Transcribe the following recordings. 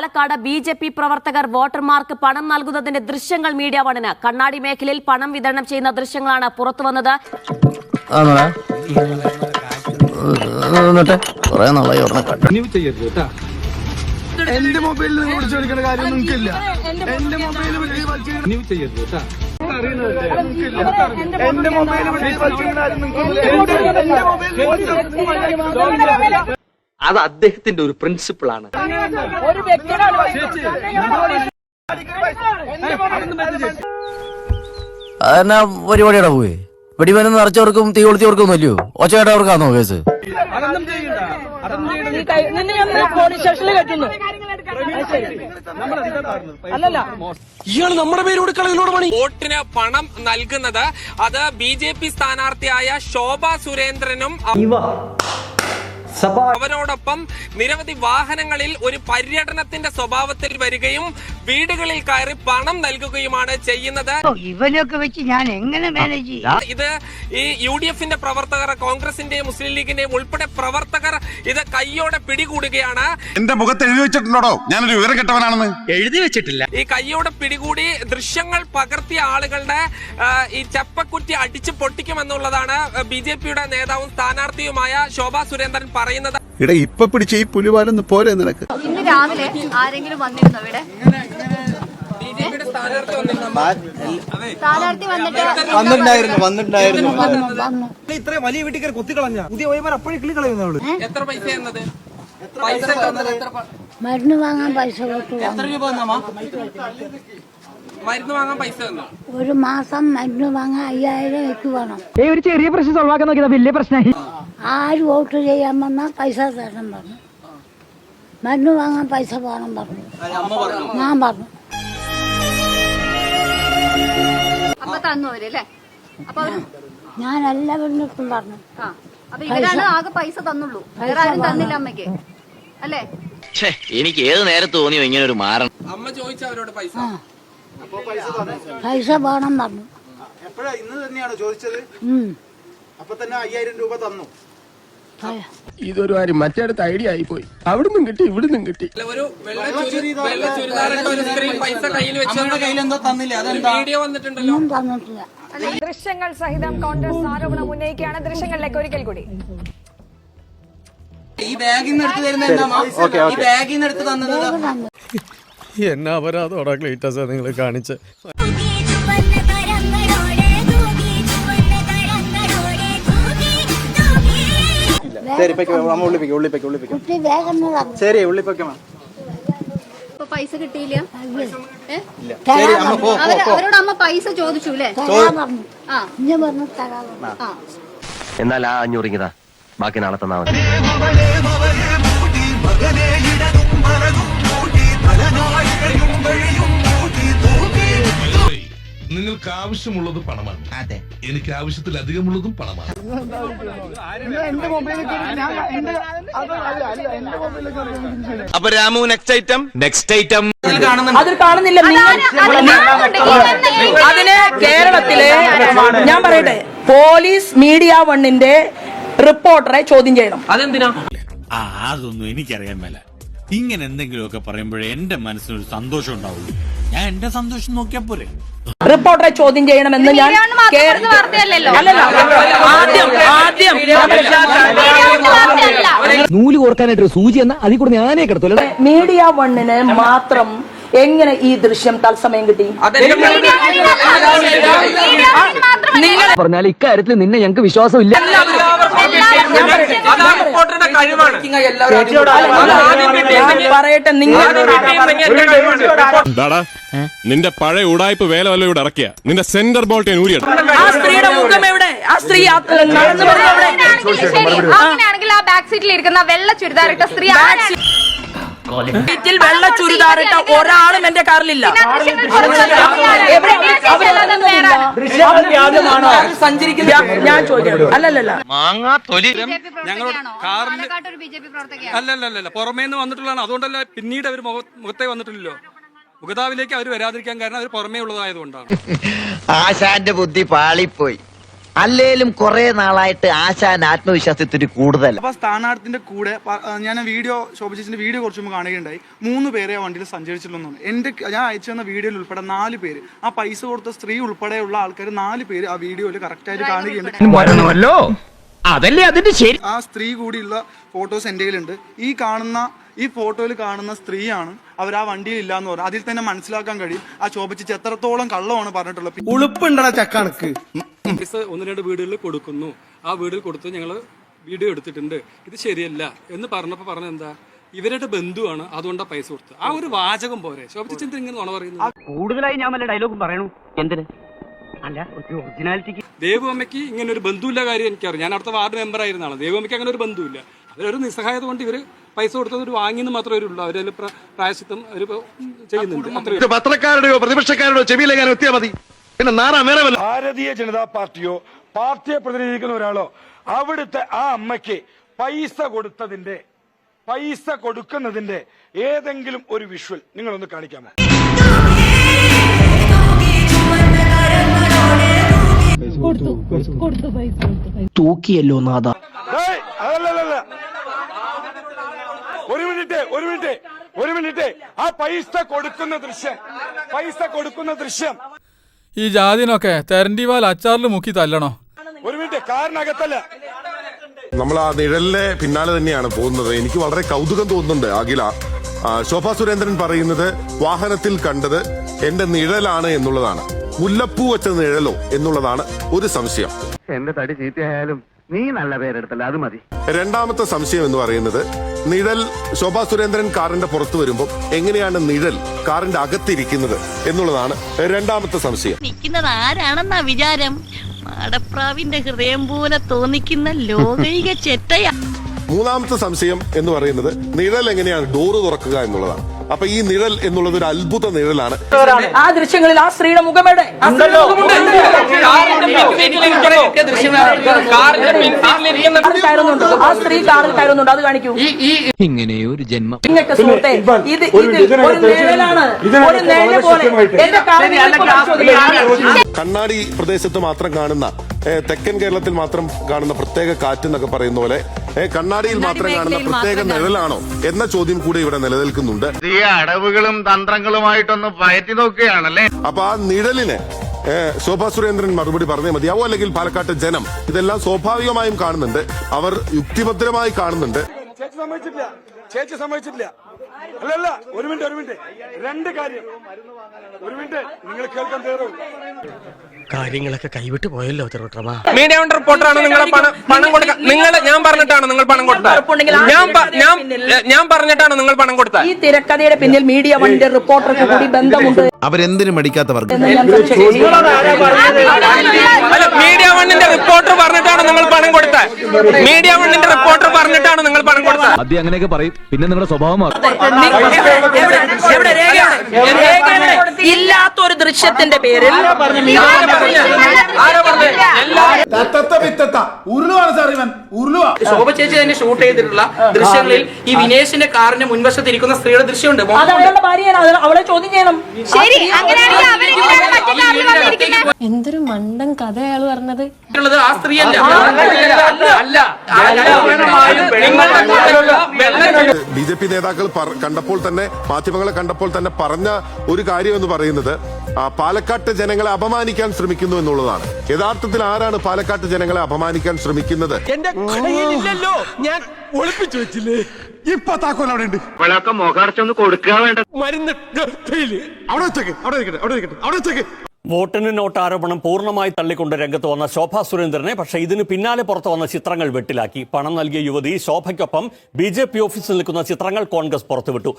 Palakkad BJP പ്രവർത്തകർ വോട്ടർമാർക്ക് പണം നൽകുന്നതിന്റെ ദൃശ്യങ്ങൾ മീഡിയ വണ്ണിന്. കണ്ണാടി മേഖലയിൽ പണം വിതരണം ചെയ്യുന്ന ദൃശ്യങ്ങളാണ് പുറത്തുവന്നത്. എന്റെ മൊബൈലിൽ വിളിച്ചു കൊടുക്കേണ്ട കാര്യം നിങ്ങൾക്കില്ല. എന്റെ മൊബൈൽ എന്റെ മൊബൈൽ അത് അദ്ദേഹത്തിന്റെ ഒരു പ്രിൻസിപ്പിൾ ആണ്. അതെന്നാ പരിപാടിയുടെ പോയി വെടിമരുന്ന് നിറച്ചവർക്കും തീ കൊളുത്തിയവർക്കും അല്ലയോ ഒച്ചയായിട്ടവർക്കാണോ കേസ്? ഇയാള് നമ്മുടെ പേരോട് കളികളോട് പണി. വോട്ടിന് പണം നൽകുന്നത് അത് BJP സ്ഥാനാർത്ഥിയായ ശോഭ സുരേന്ദ്രനും അവരോടൊപ്പം നിരവധി വാഹനങ്ങളിൽ ഒരു പര്യടനത്തിന്റെ സ്വഭാവത്തിൽ വരികയും വീടുകളിൽ കയറി പണം നൽകുകയുമാണ് ചെയ്യുന്നത്. ഇവനൊക്കെ വെച്ച് ഞാൻ എങ്ങനെ മാനേജ് ചെയ്യും? ഇത് ഈ UDFന്റെ പ്രവർത്തകർ, കോൺഗ്രസിന്റെയും മുസ്ലിം ലീഗിന്റെയും ഉൾപ്പെടെ പ്രവർത്തകർ ഇത് കയ്യോടെ പിടികൂടുകയാണ്. എന്റെ മുഖത്ത് എഴുതി വെച്ചിട്ടുണ്ടോ ഞാനൊരു വിവരം കെട്ടവനാണെന്ന്? എഴുതി വെച്ചിട്ടില്ല. ഈ കയ്യോടെ പിടികൂടി ദൃശ്യങ്ങൾ പകർത്തിയ ആളുകളുടെ ഈ ചപ്പക്കുറ്റി അടിച്ചു പൊട്ടിക്കുമെന്നുള്ളതാണ് BJPയുടെ നേതാവും സ്ഥാനാർത്ഥിയുമായ ശോഭ സുരേന്ദ്രൻ പറയുന്നത്. ഇവിടെ ഇപ്പൊ പിടിച്ച ഈ പുലിവാലൊന്ന് പോരെ നിനക്ക്? ഇന്ന് രാവിലെ ആരെങ്കിലും വന്നിരുന്നോ ഇവിടെ? സ്ഥാനാർത്ഥി വന്നിട്ടുണ്ടായിരുന്നു. ഇത്ര വലിയ വീട്ടിൽ കയറി കൊത്തിക്കളഞ്ഞ പുതിയ വൈമാർ അപ്പോഴേ കിളി കളയുന്നവള്. എത്ര പൈസ എന്നത്? മരുന്ന് വാങ്ങാൻ പൈസ കൊടുത്തു. എത്ര രൂപ മരുന്ന് വാങ്ങാൻ പൈസ തന്നോ? ഒരു മാസം മരുന്ന് വാങ്ങാൻ 5000 എനിക്ക് വേണം. ഒരു ചെറിയ പ്രശ്നം സോൾവ് ആക്കാൻ നോക്കിയതാ വലിയ പ്രശ്നമായി. ആര് വോട്ട് ചെയ്യാൻ വന്നാൽ പൈസ തരണം പറഞ്ഞു. മരുന്ന് വാങ്ങാൻ പൈസ വേണം പറഞ്ഞു. ഞാൻ പറഞ്ഞു. അപ്പൊ തന്നു അവരല്ലേ? അപ്പൊ ഞാൻ എല്ലാവരിടത്തും പറഞ്ഞു. അപ്പൊ ഇവരാണ് ആകെ പൈസ തന്നുള്ളൂ, വേറെ ആരും തന്നില്ല അമ്മയ്ക്ക് അല്ലേ? എനിക്ക് ഏത് നേരത്ത് തോന്നിയോ ഇങ്ങനെ ഒരു മാറണം? അമ്മ ചോദിച്ചു അവരോട് പൈസ പൈസ വേണം പറഞ്ഞു. എപ്പോഴാ? ഇന്ന് തന്നെയാണോ ചോദിച്ചത്? അപ്പൊ തന്നെ 5000 രൂപ തന്നു. ഇതൊരു കാര്യം മറ്റേടത്ത് ഐഡിയ ആയിപ്പോയി. അവിടുന്നും കിട്ടി ഇവിടുന്നും കിട്ടി. ഒരു വെള്ള ചുരിദാറിട്ട ഒരു സ്ത്രീ പൈസ കയ്യിൽ വെച്ച് വീഡിയോ വന്നിട്ടുണ്ടല്ലോ. തന്നിട്ടില്ല. ദൃശ്യങ്ങൾ സഹിതം കോൺഗ്രസ് ആരോപണം ഉന്നയിക്കുകയാണ്. ദൃശ്യങ്ങളിലേക്ക് ഒരിക്കൽ കൂടി. ഈ ബാഗിൽ നിന്ന് എടുത്ത് തരുന്ന ഈ ബാഗിൽ നിന്ന് എടുത്ത് തന്നത് എന്നാ അപരാധോടാ ക്ലീറ്റസ് നിങ്ങൾ കാണിച്ച്. പൈസ കിട്ടിയില്ല. അവരോട് അമ്മ പൈസ ചോദിച്ചു അല്ലേ? എന്നാൽ ആ 500 ഇങ്ങതാ, ബാക്കി നാളെ തന്നാ മതി. നിങ്ങൾക്ക് ആവശ്യമുള്ളത് പണമാണ്. അതെ, എനിക്ക് ആവശ്യത്തിലധികമുള്ളതും പണമാണ്. അപ്പൊ രാമു നെക്സ്റ്റ് ഐറ്റം അതിൽ കാണുന്നില്ല. അതിന് കേരളത്തിലെ ഞാൻ പറയട്ടെ, പോലീസ് മീഡിയ വണ്ണിന്റെ റിപ്പോർട്ടറെ ചോദ്യം ചെയ്യണം. അതെന്തിനാ? അതൊന്നും എനിക്കറിയാൻ മേല. ഇങ്ങനെ എന്തെങ്കിലുമൊക്കെ പറയുമ്പോഴേ എന്റെ മനസ്സിനൊരു സന്തോഷം ഉണ്ടാവുള്ളൂ. ഞാൻ എന്റെ സന്തോഷം നോക്കിയാ പോരെ. റിപ്പോർട്ടറെ ചോദ്യം ചെയ്യണമെന്ന് ഞാൻ നൂല് കോർക്കാനായിട്ട് സൂചി എന്ന അതിൽ കൂടെ ഞാനേ കിടത്തല്ലോ. മീഡിയ വണ്ണിന് മാത്രം എങ്ങനെ ഈ ദൃശ്യം തത്സമയം കിട്ടി? നിങ്ങൾ പറഞ്ഞാൽ ഇക്കാര്യത്തിൽ നിന്നെ ഞങ്ങൾക്ക് വിശ്വാസമില്ല. പറയട്ടെ, നിങ്ങൾ നിന്റെ പഴയ ഉടായ്പ വേല വല്ല ഇവിടെ ഇറക്കിയ നിന്റെ സെന്റർ ബോൾട്ട് ഊരിയാണ്. ആ സ്ത്രീയുടെ മുഖം എവിടെ? ആ സ്ത്രീ നടന്നു വരുന്നത് അങ്ങനെയാണെങ്കിൽ ആ ബാക്ക് സീറ്റിൽ ഇരിക്കുന്ന വെള്ള ചുരിദാറിട്ട സ്ത്രീ സീറ്റിൽ വെള്ള ചുരിദാറിട്ട ഒരാളും എന്റെ കാറിലില്ല. ഞാൻ ചോദിക്കാം. അല്ലല്ല അല്ലല്ല പുറമേന്ന് വന്നിട്ടുള്ളതാണ്. അതുകൊണ്ടല്ല പിന്നീട് അവർ മുഖത്തെ വന്നിട്ടില്ലല്ലോ. മുഖതാവിലേക്ക് അവർ വരാതിരിക്കാൻ കാരണം അവർ പുറമേ ഉള്ളതായതുകൊണ്ടാണ്. ആശാന്റെ ബുദ്ധി പാളിപ്പോയി. അല്ലേലും കുറെ നാളായിട്ട് ആശാൻ ആത്മവിശ്വാസത്തിന് കൂടുതൽ. അപ്പൊ സ്ഥാനാർത്ഥിന്റെ കൂടെ ഞാൻ വീഡിയോ ശോഭിച്ചിന്റെ വീഡിയോ കുറച്ച് മുമ്പ് കാണുകയുണ്ടായി. 3 പേരെ ആ വണ്ടിയിൽ സഞ്ചരിച്ചിട്ടുള്ളൂ. ഞാൻ അയച്ചു തന്ന വീഡിയോയിൽ ഉൾപ്പെടെ 4 പേര്, ആ പൈസ കൊടുത്ത സ്ത്രീ ഉൾപ്പെടെയുള്ള ആൾക്കാർ 4 പേര് ആ വീഡിയോയിൽ കറക്റ്റ് ആയിട്ട് കാണുകയുണ്ട്. അതല്ലേ അതിന്റെ ശരി. ആ സ്ത്രീ കൂടിയുള്ള ഫോട്ടോസ് എൻ്റെ കയ്യിലുണ്ട്. ഈ ഫോട്ടോയിൽ കാണുന്ന സ്ത്രീയാണ് അവർ ആ വണ്ടിയിൽ ഇല്ല എന്ന് പറഞ്ഞു. അതിൽ തന്നെ മനസ്സിലാക്കാൻ കഴിയും ആ ശോഭിച്ച് എത്രത്തോളം കള്ളമാണ് പറഞ്ഞിട്ടുള്ളത്. ഉളുപ്പുണ്ടടാ ചക്കണക്ക്. 1-2 വീടുകളിൽ കൊടുക്കുന്നു. ആ വീട്ടിൽ കൊടുത്ത് ഞങ്ങൾ വീഡിയോ എടുത്തിട്ടുണ്ട്, ഇത് ശരിയല്ല എന്ന് പറഞ്ഞപ്പോൾ പറഞ്ഞ എന്താ, ഇവരുടെ ബന്ധുവാണ് അതുകൊണ്ടാണ് പൈസ കൊടുത്തത്. ആ ഒരു വാചകം പോരെ ശോഭിച്ച് ഇങ്ങനെ നുണ പറയുന്നത്. കൂടുതലായി ഞാൻ വല്ല ഡയലോഗും പറയണു. എന്തിന്? അല്ല, ഒരു ഒറിജിനാലിറ്റിക്ക്. ദേവുഅമ്മയ്ക്ക് ഇങ്ങനെ ഒരു ബന്ധുവില്ല കാര്യം എനിക്കറിയാം. ഞാൻ അടുത്ത വാർഡ് മെമ്പർ ആയിരുന്നാണ്. ദേവുഅമ്മയ്ക്ക് അങ്ങനെ ഒരു ബന്ധുവില്ല. അവരൊരു നിസ്സഹായത കൊണ്ട് ഇവർ പൈസ കൊടുത്തത് വാങ്ങിയെന്ന് മാത്രമേ ഉള്ളൂ. അവരതിൽ പ്രായശ്ചിത്തം അവർ ചെയ്യുന്നുണ്ട്. പത്രക്കാരുടെയോ പ്രതിപക്ഷക്കാരുടെയോ ചെവിയിലേക്കാനോ എത്തിയാൽ മതി. പിന്നെ ഭാരതീയ ജനതാ പാർട്ടിയോ പാർട്ടിയെ പ്രതിനിധീകരിക്കുന്ന ഒരാളോ അവിടുത്തെ ആ അമ്മയ്ക്ക് പൈസ കൊടുക്കുന്നതിന്റെ ഏതെങ്കിലും ഒരു വിഷ്വൽ നിങ്ങളൊന്ന് കാണിക്കാമോ? തൂക്കിയല്ലോ നാഥ. അതല്ല, ഒരു മിനിറ്റ്. ആ പൈസ കൊടുക്കുന്ന ദൃശ്യം ഈ ജാതിനൊക്കെ തെരണ്ടിവാൽ അച്ചാറിൽ മുക്കി തല്ലണോ? ഒരു മിനിറ്റ്, കാറിനകത്തല്ല. നമ്മൾ ആ നിഴലിന്റെ പിന്നാലെ തന്നെയാണ് പോകുന്നത്. എനിക്ക് വളരെ കൗതുകം തോന്നുന്നുണ്ട്. അഖില, ശോഭാ സുരേന്ദ്രൻ പറയുന്നത് വാഹനത്തിൽ കണ്ടത് എന്റെ നിഴലാണ് എന്നുള്ളതാണ്. മുല്ലപ്പൂ വെച്ച നിഴലോ എന്നുള്ളതാണ് ഒരു സംശയം. എന്റെ തടി ചീത്തയായാലും നീ നല്ല പേരെടുത്തല്ല, അത് മതി. രണ്ടാമത്തെ സംശയം എന്ന് പറയുന്നത്, നിഴൽ ശോഭാ സുരേന്ദ്രൻ കാറിന്റെ പുറത്തു വരുമ്പോൾ എങ്ങനെയാണ് നിഴൽ കാറിന്റെ അകത്തിരിക്കുന്നത് എന്നുള്ളതാണ് രണ്ടാമത്തെ സംശയം. നിൽക്കുന്നത് ആരാണെന്നാ വിചാരം? മാടപ്രാവിന്റെ ഹൃദയം പോലെ തോന്നിക്കുന്ന ലോകൈക ചെറ്റയാ. മൂന്നാമത്തെ സംശയം എന്ന് പറയുന്നത്, നിഴൽ എങ്ങനെയാണ് ഡോറ് തുറക്കുക എന്നുള്ളതാണ്. അപ്പൊ ഈ നിഴൽ എന്നുള്ളത് ഒരു അത്ഭുത നിഴലാണ്. ആ ദൃശ്യങ്ങളിൽ ആ സ്ത്രീയുടെ മുഖമേടെ ആ സ്ത്രീ കാറിൽ കയറുന്നുണ്ട്. അത് കാണിക്കൂ. ഇങ്ങനെയൊരു ജന്മം. നിങ്ങൾക്ക് സുഹൃത്തെ, ഇത് ഒരു നിഴലാണ്, ഒരു നിഴല് പോലെ. എന്റെ കാറിൽ കണ്ണാടി പ്രദേശത്ത് മാത്രം കാണുന്ന, തെക്കൻ കേരളത്തിൽ മാത്രം കാണുന്ന പ്രത്യേക കാറ്റ് എന്നൊക്കെ പറയുന്ന പോലെ കണ്ണാടിയിൽ മാത്രം കാണുന്ന പ്രത്യേക നിഴലാണോ എന്ന ചോദ്യം കൂടി ഇവിടെ നിലനിൽക്കുന്നുണ്ട്. ഈ അടവുകളും തന്ത്രങ്ങളുമായിട്ടൊന്ന് പയറ്റി നോക്കുകയാണല്ലേ. അപ്പൊ ആ നിഴലിനെ ശോഭാ സുരേന്ദ്രൻ മറുപടി പറഞ്ഞേ മതിയാവോ, അല്ലെങ്കിൽ പാലക്കാട്ട് ജനം ഇതെല്ലാം സ്വാഭാവികമായും കാണുന്നുണ്ട്, അവർ യുക്തിഭദ്രമായി കാണുന്നുണ്ട്. ചേച്ചി സമ്മതിച്ചിട്ടില്ല. അല്ലല്ല, ഒരു മിനിറ്റ്. 2 കാര്യം. ഒരു മിനിറ്റ്, നിങ്ങൾ കേൾക്കാൻ തയ്യാറാവും. കാര്യങ്ങളൊക്കെ കൈവിട്ട് പോയല്ലോ തിരുവട്ടമാ. മീഡിയ വൺ റിപ്പോർട്ടറാണ് നിങ്ങളെ പണം കൊടുക്കുക. ഞാൻ പറഞ്ഞിട്ടാണ് നിങ്ങൾ പണം കൊടുത്തത്. ഞാൻ പറഞ്ഞിട്ടാണ് നിങ്ങൾ പണം കൊടുത്തത്. ഈ തിരക്കഥയുടെ പിന്നിൽ മീഡിയ വണ്ണിന്റെ റിപ്പോർട്ടർക്ക് കൂടി ബന്ധമുണ്ട്. അവരെന്തിനും മടിക്കാത്തവർ. മീഡിയ വണ്ണിന്റെ റിപ്പോർട്ടർ പറഞ്ഞിട്ടാണ് നിങ്ങൾ പണം കൊടുത്തത്. മീഡിയ വണ്ണിന്റെ റിപ്പോർട്ടർ പറഞ്ഞിട്ടാണ് നിങ്ങൾ പണം കൊടുത്തത്. ആദ്യം അങ്ങനെയൊക്കെ പറയും, പിന്നെ നിങ്ങളുടെ സ്വഭാവം മാറും. ഇല്ലാത്തൊരു ദൃശ്യത്തിന്റെ പേരിൽ ശോഭ ചേച്ചി തന്നെ ഷൂട്ട് ചെയ്തിട്ടുള്ള ദൃശ്യങ്ങളിൽ ഈ വിനേഷിന്റെ കാറിന്റെ മുൻവശത്ത് ഇരിക്കുന്ന സ്ത്രീയുടെ ദൃശ്യമുണ്ട്. അത് അവളുടെ ഭാര്യയാണ്, അവളെ ചോദ്യം ചെയ്യണം. എന്തൊരു മണ്ടൻ കഥ അയാൾ പറഞ്ഞത്. ആ സ്ത്രീയല്ല. ബിജെപി നേതാക്കൾ കണ്ടപ്പോൾ തന്നെ, മാധ്യമങ്ങളെ കണ്ടപ്പോൾ തന്നെ പറഞ്ഞ ഒരു കാര്യം എന്ന് പറയുന്നത്, പാലക്കാട്ട് ജനങ്ങളെ അപമാനിക്കാൻ ശ്രമിക്കുന്നു എന്നുള്ളതാണ്. യഥാർത്ഥത്തിൽ ആരാണ് പാലക്കാട്ട് ജനങ്ങളെ അപമാനിക്കാൻ ശ്രമിക്കുന്നത്? എന്റെ കടയിലില്ലല്ലോ, ഞാൻ ഒളിപ്പിച്ചു വെച്ചില്ലേ. ഇപ്പൊ താക്കോൽ അവിടെ ഉണ്ട്. ഇപ്പോഴൊക്കെ മുഖടച്ചൊന്ന് കൊടുക്കുക വേണ്ട. മരുന്ന് അവിടെ വെച്ചേക്ക്. വോട്ടിന് നോട്ട് ആരോപണം പൂർണ്ണമായി തള്ളിക്കൊണ്ട് രംഗത്ത് വന്ന ശോഭാ സുരേന്ദ്രനെ പക്ഷേ ഇതിന് പിന്നാലെ പുറത്തു വന്ന ചിത്രങ്ങൾ വെട്ടിലാക്കി. പണം നൽകിയ യുവതി ശോഭയ്ക്കൊപ്പം BJP ഓഫീസിൽ നിൽക്കുന്ന ചിത്രങ്ങൾ കോൺഗ്രസ് പുറത്തുവിട്ടു.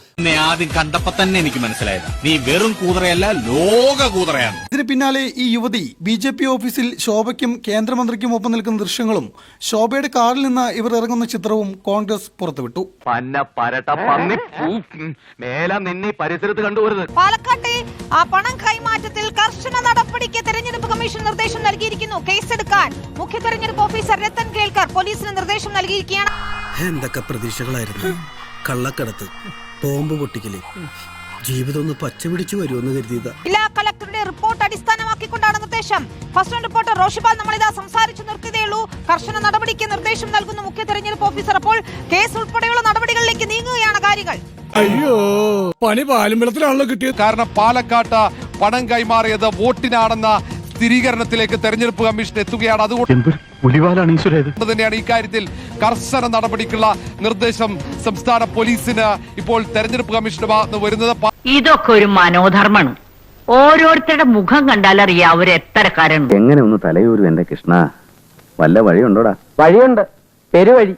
ആദ്യം കണ്ടപ്പോ തന്നെ എനിക്ക് മനസ്സിലായത് നീ വെറും കൂതറയല്ല, ലോക കൂതറയാണ്. ഇതിന് പിന്നാലെ ഈ യുവതി BJP ഓഫീസിൽ ശോഭയ്ക്കും കേന്ദ്രമന്ത്രിക്കും ഒപ്പം നിൽക്കുന്ന ദൃശ്യങ്ങളും ശോഭയുടെ കാറിൽ നിന്ന് ഇവർ ഇറങ്ങുന്ന ചിത്രവും കോൺഗ്രസ് പുറത്തുവിട്ടു. പരിസരത്ത് കണ്ടുപോരുത്. പാലക്കാട്ടെ ആ പണം കൈമാറ്റത്തിൽ കർശന നടപടിക്ക് തെരഞ്ഞെടുപ്പ് കമ്മീഷൻ നിർദ്ദേശം നൽകിയിരിക്കുന്നു. കേസെടുക്കാൻ മുഖ്യ തെരഞ്ഞെടുപ്പ് ഓഫീസർ രത്തൻ കേൽക്കർ പോലീസിന് നിർദ്ദേശം നൽകിയിരിക്കുകയാണ്. എന്തൊക്കെ പ്രതീക്ഷകളായിരുന്നു. കള്ളക്കടത്ത്, ബോംബ് പൊട്ടിക്കല്, ജീവിതം ഒന്ന് പച്ച പിടിച്ചു വരുമെന്ന് കരുതിയതാ. ജില്ലാ കളക്ടറുടെ റിപ്പോർട്ട് അടിസ്ഥാനമാക്കി നൽകിക്കൊണ്ടാണ് നിർദ്ദേശം. ഫസ്റ്റ് റിപ്പോർട്ടർ റോഷിപാൽ നമ്മളിതാ സംസാരിച്ചു നിർത്തിയതേയുള്ളൂ. കർശന നടപടിക്ക് നിർദ്ദേശം നൽകുന്നു മുഖ്യ തെരഞ്ഞെടുപ്പ് ഓഫീസർ. അപ്പോൾ കേസ് ഉൾപ്പെടെയുള്ള നടപടികളിലേക്ക് നീങ്ങുകയാണ് കാര്യങ്ങൾ. അയ്യോ പണി പാലുമ്പലത്തിലാണല്ലോ കിട്ടിയത്. കാരണം പാലക്കാട്ട് പണം കൈമാറിയത് വോട്ടിനാണെന്ന സ്ഥിരീകരണത്തിലേക്ക് തെരഞ്ഞെടുപ്പ് കമ്മീഷൻ എത്തുകയാണ്. അതുകൊണ്ട് തന്നെയാണ് ഇക്കാര്യത്തിൽ കർശന നടപടിക്കുള്ള നിർദ്ദേശം സംസ്ഥാന പോലീസിന് ഇപ്പോൾ തെരഞ്ഞെടുപ്പ് കമ്മീഷന്റെ ഭാഗത്ത് വരുന്നത്. ഇതൊക്കെ ഒരു മനോധർമ്മാണ്. ഓരോരുത്തരുടെ മുഖം കണ്ടാലറിയാം അവരെത്തരക്കാരാണ്. എങ്ങനെ ഒന്ന് തലയൂരും എന്റെ കൃഷ്ണ, വല്ല വഴിയുണ്ടോടാ? വഴിയുണ്ട്, പെരുവഴി.